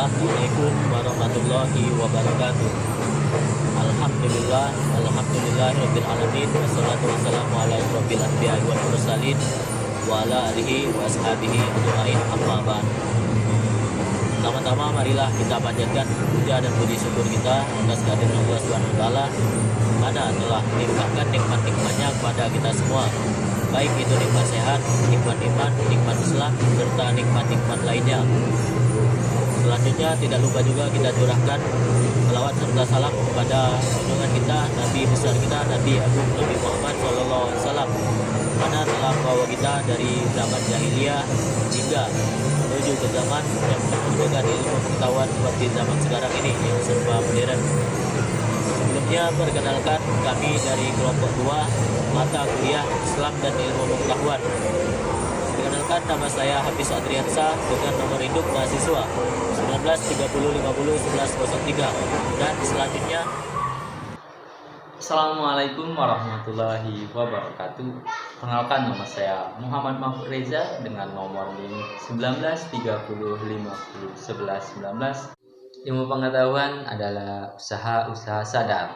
Assalamualaikum warahmatullahi wabarakatuh. Alhamdulillahirabbil alamin, wassalatu wassalamu ala asyrofil anbiya'i wal mursalin wa ala alihi wa ashabihi ajmain, amma ba'd. Pertama-tama marilah kita panjatkan puja dan puji syukur kita atas kehadiran Allah Subhanahu wa taala, mana telah melimpahkan nikmat-nikmatnya kepada kita semua, baik itu nikmat sehat, nikmat iman, nikmat Islam, serta nikmat-nikmat lainnya. Selanjutnya tidak lupa juga kita curahkan selawat serta salam kepada junjungan kita, Nabi besar kita, Nabi Agung Nabi Muhammad SAW, mana telah membawa kita dari zaman jahiliyah hingga menuju ke zaman yang penuh dengan ilmu pengetahuan seperti zaman sekarang ini yang serba modern. Sebelumnya perkenalkan kami dari kelompok 2 mata kuliah Islam dan Ilmu Pengetahuan. Perkenalkan, nama saya Hafiz Adriansa dengan nomor induk mahasiswa 1930501103, dan selanjutnya Assalamualaikum warahmatullahi wabarakatuh. Perkenalkan, nama saya Muhammad Mahfud Reza dengan nomor NIM 1930501119. Ilmu pengetahuan adalah usaha-usaha sadar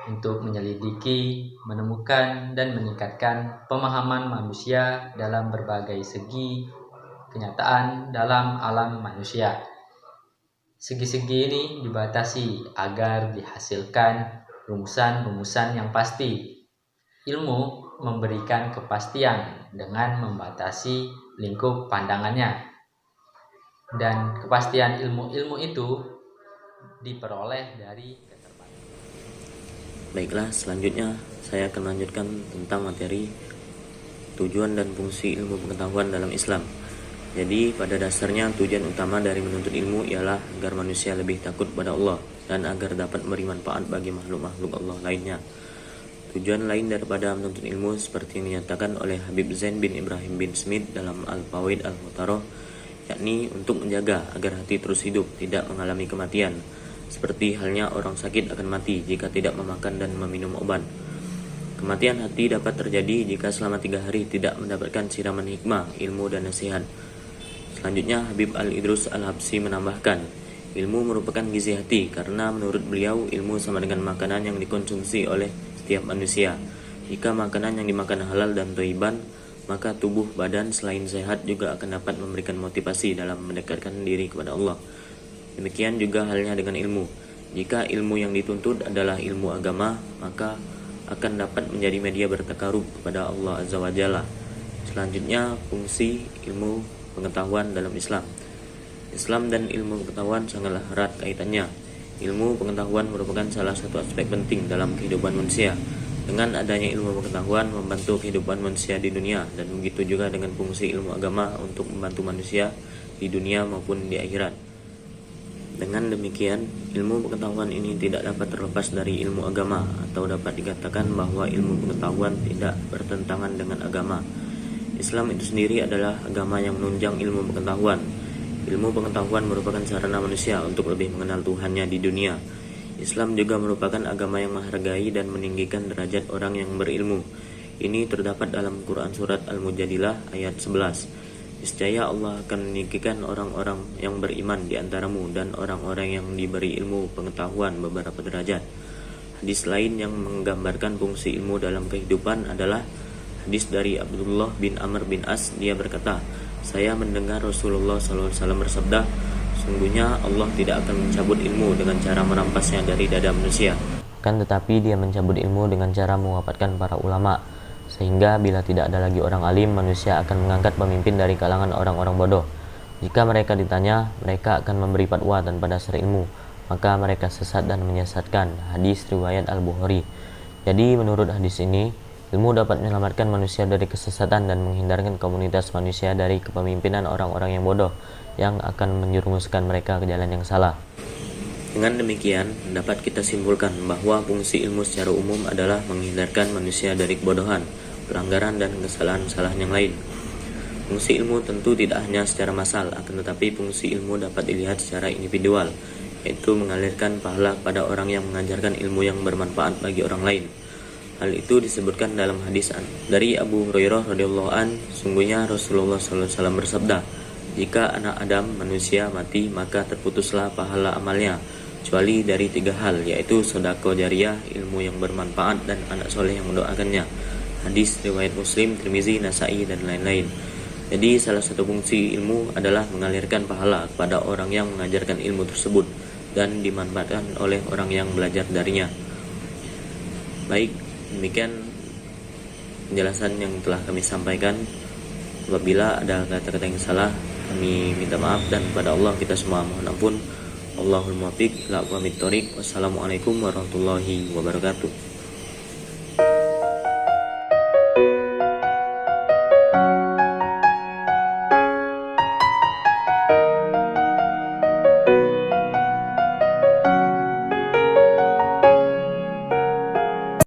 untuk menyelidiki, menemukan, dan meningkatkan pemahaman manusia dalam berbagai segi kenyataan dalam alam manusia. Segi-segi ini dibatasi agar dihasilkan rumusan-rumusan yang pasti. Ilmu memberikan kepastian dengan membatasi lingkup pandangannya. Dan kepastian ilmu-ilmu itu diperoleh dari keterbatasan. baiklah, selanjutnya saya akan melanjutkan tentang materi tujuan dan fungsi ilmu pengetahuan dalam Islam. Jadi pada dasarnya tujuan utama dari menuntut ilmu ialah agar manusia lebih takut pada Allah dan agar dapat memberi manfaat bagi makhluk-makhluk Allah lainnya. Tujuan lain daripada menuntut ilmu seperti yang dinyatakan oleh Habib Zain bin Ibrahim bin Smith dalam Al-Fawaid Al-Mu'taroh, yakni untuk menjaga agar hati terus hidup, tidak mengalami kematian, seperti halnya orang sakit akan mati jika tidak memakan dan meminum obat. Kematian hati dapat terjadi jika selama 3 hari tidak mendapatkan siraman hikmah, ilmu dan nasihat. Selanjutnya Habib Al-Idrus Al-Habsyi menambahkan, ilmu merupakan gizi hati karena menurut beliau ilmu sama dengan makanan yang dikonsumsi oleh setiap manusia. Jika makanan yang dimakan halal dan thayyiban, maka tubuh badan selain sehat juga akan dapat memberikan motivasi dalam mendekatkan diri kepada Allah. Demikian juga halnya dengan ilmu. Jika ilmu yang dituntut adalah ilmu agama, maka akan dapat menjadi media bertakarub kepada Allah Azza wa Jalla. Selanjutnya, fungsi ilmu pengetahuan dalam Islam. Islam dan ilmu pengetahuan sangatlah erat kaitannya. Ilmu pengetahuan merupakan salah satu aspek penting dalam kehidupan manusia. Dengan adanya ilmu pengetahuan membantu kehidupan manusia di dunia, dan begitu juga dengan fungsi ilmu agama untuk membantu manusia di dunia maupun di akhirat. Dengan demikian, ilmu pengetahuan ini tidak dapat terlepas dari ilmu agama, atau dapat dikatakan bahwa ilmu pengetahuan tidak bertentangan dengan agama. Islam itu sendiri adalah agama yang menunjang ilmu pengetahuan. Ilmu pengetahuan merupakan sarana manusia untuk lebih mengenal Tuhannya di dunia. Islam juga merupakan agama yang menghargai dan meninggikan derajat orang yang berilmu. Ini terdapat dalam Quran Surat Al-Mujadilah ayat 11. Niscaya Allah akan meninggikan orang-orang yang beriman di antaramu dan orang-orang yang diberi ilmu pengetahuan beberapa derajat. Hadis lain yang menggambarkan fungsi ilmu dalam kehidupan adalah hadis dari Abdullah bin Amr bin As. Dia berkata, saya mendengar Rasulullah SAW bersabda, sungguhnya Allah tidak akan mencabut ilmu dengan cara merampasnya dari dada manusia, kan tetapi dia mencabut ilmu dengan cara mewafatkan para ulama, sehingga bila tidak ada lagi orang alim, manusia akan mengangkat pemimpin dari kalangan orang-orang bodoh. Jika mereka ditanya, mereka akan memberi fatwa tanpa dasar ilmu, maka mereka sesat dan menyesatkan. Hadis riwayat Al-Bukhari. Jadi menurut hadis ini, ilmu dapat menyelamatkan manusia dari kesesatan dan menghindarkan komunitas manusia dari kepemimpinan orang-orang yang bodoh yang akan menjerumuskan mereka ke jalan yang salah. Dengan demikian, dapat kita simpulkan bahwa fungsi ilmu secara umum adalah menghindarkan manusia dari kebodohan, pelanggaran, dan kesalahan-kesalahan yang lain. Fungsi ilmu tentu tidak hanya secara massal, akan tetapi fungsi ilmu dapat dilihat secara individual, yaitu mengalirkan pahala pada orang yang mengajarkan ilmu yang bermanfaat bagi orang lain. Hal itu disebutkan dalam hadis dari Abu Hurairah radhiyallahu an, sungguhnya Rasulullah SAW bersabda, Jika anak Adam manusia mati, maka terputuslah pahala amalnya, kecuali dari 3 hal, yaitu sedekah jariah, ilmu yang bermanfaat, dan anak soleh yang mendoakannya. Hadis riwayat Muslim, Tirmizi, Nasa'i, dan lain-lain. Jadi salah satu fungsi ilmu adalah mengalirkan pahala kepada orang yang mengajarkan ilmu tersebut dan dimanfaatkan oleh orang yang belajar darinya. Baik, demikian penjelasan yang telah kami sampaikan. Apabila ada kata-kata yang salah, kami minta maaf, dan pada Allah kita semua mohon ampun. Allahul muwaffiq ila aqwamit thoriq. Wassalamualaikum warahmatullahi wabarakatuh.